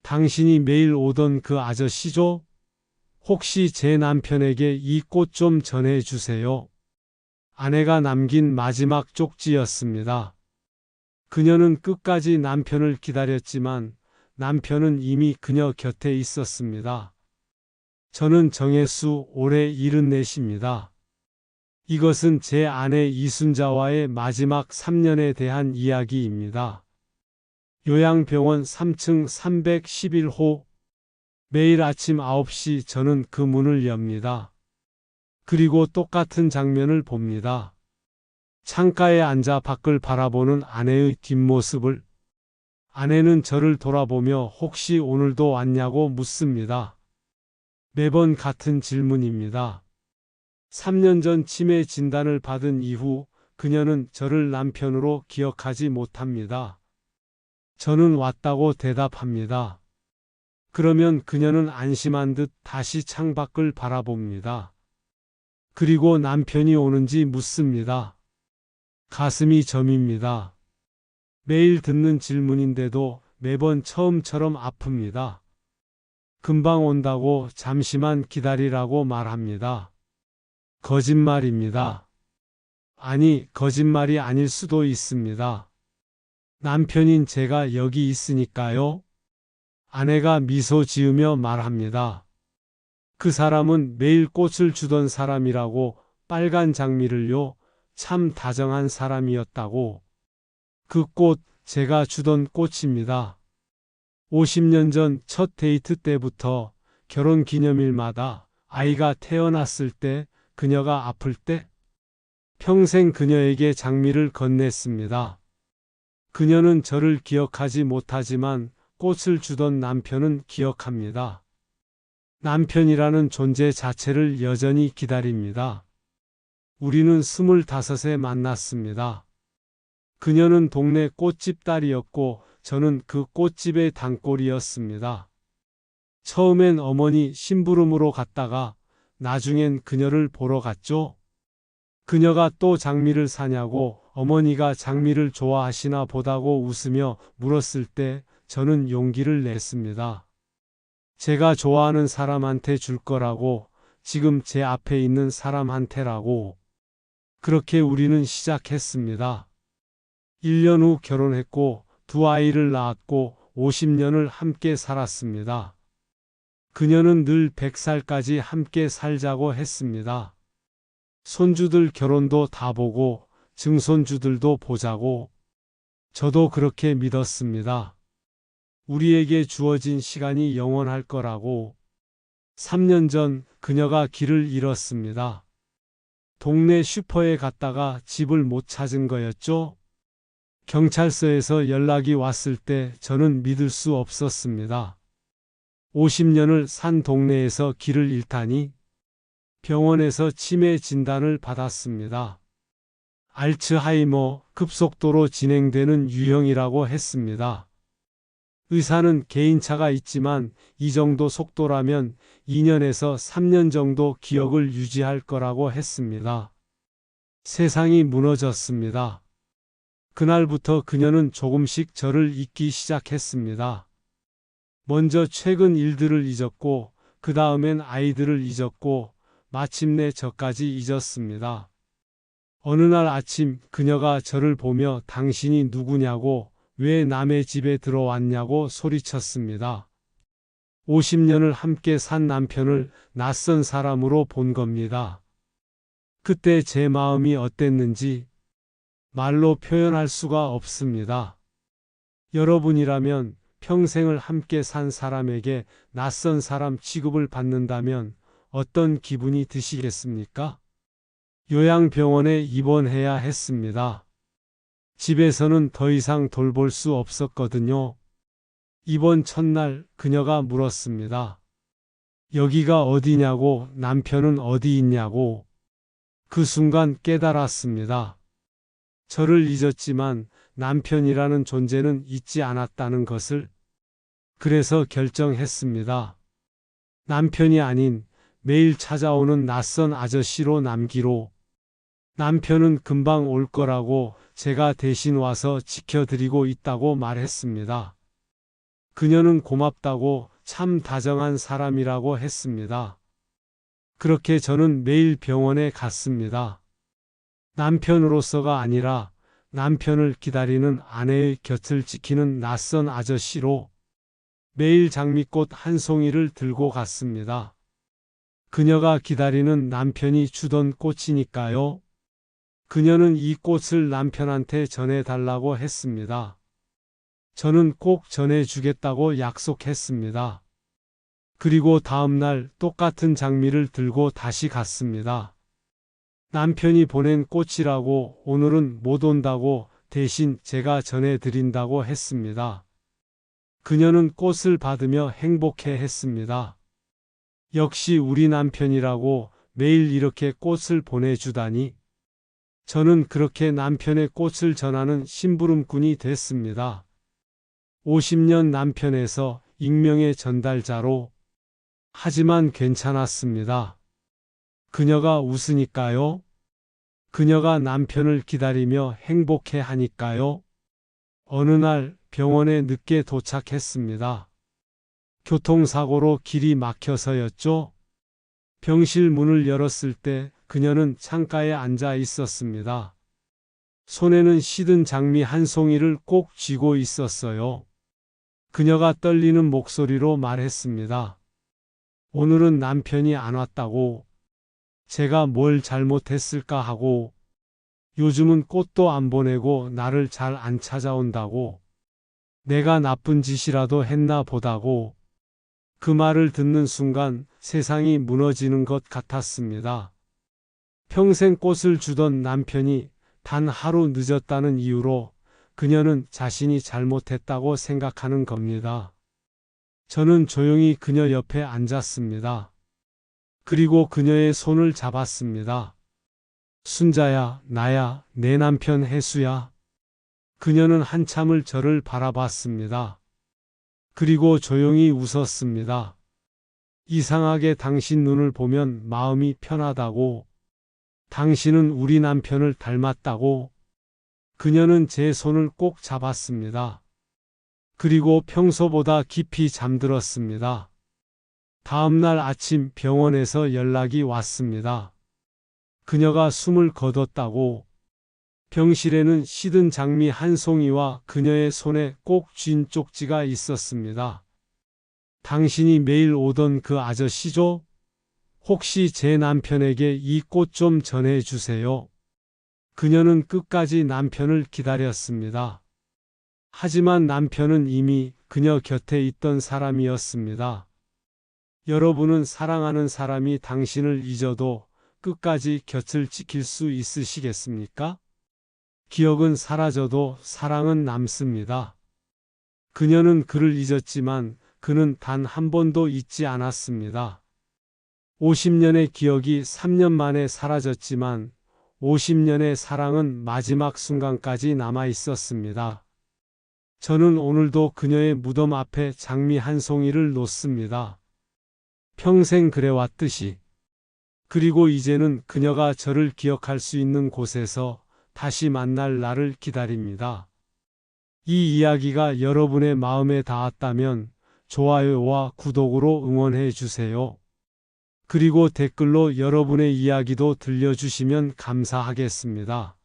당신이 매일 오던 그 아저씨죠? 혹시 제 남편에게 이 꽃 좀 전해주세요. 아내가 남긴 마지막 쪽지였습니다. 그녀는 끝까지 남편을 기다렸지만 남편은 이미 그녀 곁에 있었습니다. 저는 정혜수, 올해 74입니다. 이것은 제 아내 이순자와의 마지막 3년에 대한 이야기입니다. 요양병원 3층 311호. 매일 아침 9시 저는 그 문을 엽니다. 그리고 똑같은 장면을 봅니다. 창가에 앉아 밖을 바라보는 아내의 뒷모습을. 아내는 저를 돌아보며 혹시 오늘도 왔냐고 묻습니다. 매번 같은 질문입니다. 3년 전 치매 진단을 받은 이후 그녀는 저를 남편으로 기억하지 못합니다. 저는 왔다고 대답합니다. 그러면 그녀는 안심한 듯 다시 창밖을 바라봅니다. 그리고 남편이 오는지 묻습니다. 가슴이 저밉니다. 매일 듣는 질문인데도 매번 처음처럼 아픕니다. 금방 온다고 잠시만 기다리라고 말합니다. 거짓말입니다. 아니, 거짓말이 아닐 수도 있습니다. 남편인 제가 여기 있으니까요. 아내가 미소 지으며 말합니다. 그 사람은 매일 꽃을 주던 사람이라고. 빨간 장미를요. 참 다정한 사람이었다고. 그 꽃, 제가 주던 꽃입니다. 50년 전 첫 데이트 때부터 결혼 기념일마다 아이가 태어났을 때, 그녀가 아플 때 평생 그녀에게 장미를 건넸습니다. 그녀는 저를 기억하지 못하지만 꽃을 주던 남편은 기억합니다. 남편이라는 존재 자체를 여전히 기다립니다. 우리는 25에 만났습니다. 그녀는 동네 꽃집 딸이었고 저는 그 꽃집의 단골이었습니다. 처음엔 어머니 심부름으로 갔다가 나중엔 그녀를 보러 갔죠. 그녀가 또 장미를 사냐고, 어머니가 장미를 좋아하시나 보다고 웃으며 물었을 때 저는 용기를 냈습니다. 제가 좋아하는 사람한테 줄 거라고, 지금 제 앞에 있는 사람한테라고. 그렇게 우리는 시작했습니다. 1년 후 결혼했고 두 아이를 낳았고 50년을 함께 살았습니다. 그녀는 늘 100살까지 함께 살자고 했습니다. 손주들 결혼도 다 보고 증손주들도 보자고. 저도 그렇게 믿었습니다. 우리에게 주어진 시간이 영원할 거라고. 3년 전 그녀가 길을 잃었습니다. 동네 슈퍼에 갔다가 집을 못 찾은 거였죠. 경찰서에서 연락이 왔을 때 저는 믿을 수 없었습니다. 50년을 산 동네에서 길을 잃다니. 병원에서 치매 진단을 받았습니다. 알츠하이머, 급속도로 진행되는 유형이라고 했습니다. 의사는 개인차가 있지만 이 정도 속도라면 2년에서 3년 정도 기억을 유지할 거라고 했습니다. 세상이 무너졌습니다. 그날부터 그녀는 조금씩 저를 잊기 시작했습니다. 먼저 최근 일들을 잊었고 그 다음엔 아이들을 잊었고 마침내 저까지 잊었습니다. 어느 날 아침 그녀가 저를 보며 당신이 누구냐고, 왜 남의 집에 들어왔냐고 소리쳤습니다. 50년을 함께 산 남편을 낯선 사람으로 본 겁니다. 그때 제 마음이 어땠는지 말로 표현할 수가 없습니다. 여러분이라면 평생을 함께 산 사람에게 낯선 사람 취급을 받는다면 어떤 기분이 드시겠습니까? 요양병원에 입원해야 했습니다. 집에서는 더 이상 돌볼 수 없었거든요. 입원 첫날 그녀가 물었습니다. 여기가 어디냐고, 남편은 어디 있냐고. 그 순간 깨달았습니다. 저를 잊었지만 남편이라는 존재는 잊지 않았다는 것을. 그래서 결정했습니다. 남편이 아닌 매일 찾아오는 낯선 아저씨로 남기로. 남편은 금방 올 거라고, 제가 대신 와서 지켜드리고 있다고 말했습니다. 그녀는 고맙다고 참 다정한 사람이라고 했습니다. 그렇게 저는 매일 병원에 갔습니다. 남편으로서가 아니라 남편을 기다리는 아내의 곁을 지키는 낯선 아저씨로 매일 장미꽃 한 송이를 들고 갔습니다. 그녀가 기다리는 남편이 주던 꽃이니까요. 그녀는 이 꽃을 남편한테 전해달라고 했습니다. 저는 꼭 전해주겠다고 약속했습니다. 그리고 다음날 똑같은 장미를 들고 다시 갔습니다. 남편이 보낸 꽃이라고 오늘은 못 온다고 대신 제가 전해드린다고 했습니다. 그녀는 꽃을 받으며 행복해 했습니다. 역시 우리 남편이라고 매일 이렇게 꽃을 보내주다니. 저는 그렇게 남편의 꽃을 전하는 심부름꾼이 됐습니다. 50년 남편에서 익명의 전달자로. 하지만 괜찮았습니다. 그녀가 웃으니까요. 그녀가 남편을 기다리며 행복해 하니까요. 어느 날 병원에 늦게 도착했습니다. 교통사고로 길이 막혀서였죠. 병실 문을 열었을 때 그녀는 창가에 앉아 있었습니다. 손에는 시든 장미 한 송이를 꼭 쥐고 있었어요. 그녀가 떨리는 목소리로 말했습니다. 오늘은 남편이 안 왔다고. 제가 뭘 잘못했을까 하고. 요즘은 꽃도 안 보내고 나를 잘 안 찾아온다고. 내가 나쁜 짓이라도 했나 보다고. 그 말을 듣는 순간 세상이 무너지는 것 같았습니다. 평생 꽃을 주던 남편이 단 하루 늦었다는 이유로 그녀는 자신이 잘못했다고 생각하는 겁니다. 저는 조용히 그녀 옆에 앉았습니다. 그리고 그녀의 손을 잡았습니다. 순자야, 나야, 내 남편 혜수야. 그녀는 한참을 저를 바라봤습니다. 그리고 조용히 웃었습니다. 이상하게 당신 눈을 보면 마음이 편하다고. 당신은 우리 남편을 닮았다고. 그녀는 제 손을 꼭 잡았습니다. 그리고 평소보다 깊이 잠들었습니다. 다음 날 아침 병원에서 연락이 왔습니다. 그녀가 숨을 거뒀다고. 병실에는 시든 장미 한 송이와 그녀의 손에 꼭 쥔 쪽지가 있었습니다. 당신이 매일 오던 그 아저씨죠? 혹시 제 남편에게 이 꽃 좀 전해주세요. 그녀는 끝까지 남편을 기다렸습니다. 하지만 남편은 이미 그녀 곁에 있던 사람이었습니다. 여러분은 사랑하는 사람이 당신을 잊어도 끝까지 곁을 지킬 수 있으시겠습니까? 기억은 사라져도 사랑은 남습니다. 그녀는 그를 잊었지만 그는 단 한 번도 잊지 않았습니다. 50년의 기억이 3년 만에 사라졌지만 50년의 사랑은 마지막 순간까지 남아 있었습니다. 저는 오늘도 그녀의 무덤 앞에 장미 한 송이를 놓습니다. 평생 그래왔듯이. 그리고 이제는 그녀가 저를 기억할 수 있는 곳에서 다시 만날 날을 기다립니다. 이 이야기가 여러분의 마음에 닿았다면 좋아요와 구독으로 응원해 주세요. 그리고 댓글로 여러분의 이야기도 들려주시면 감사하겠습니다.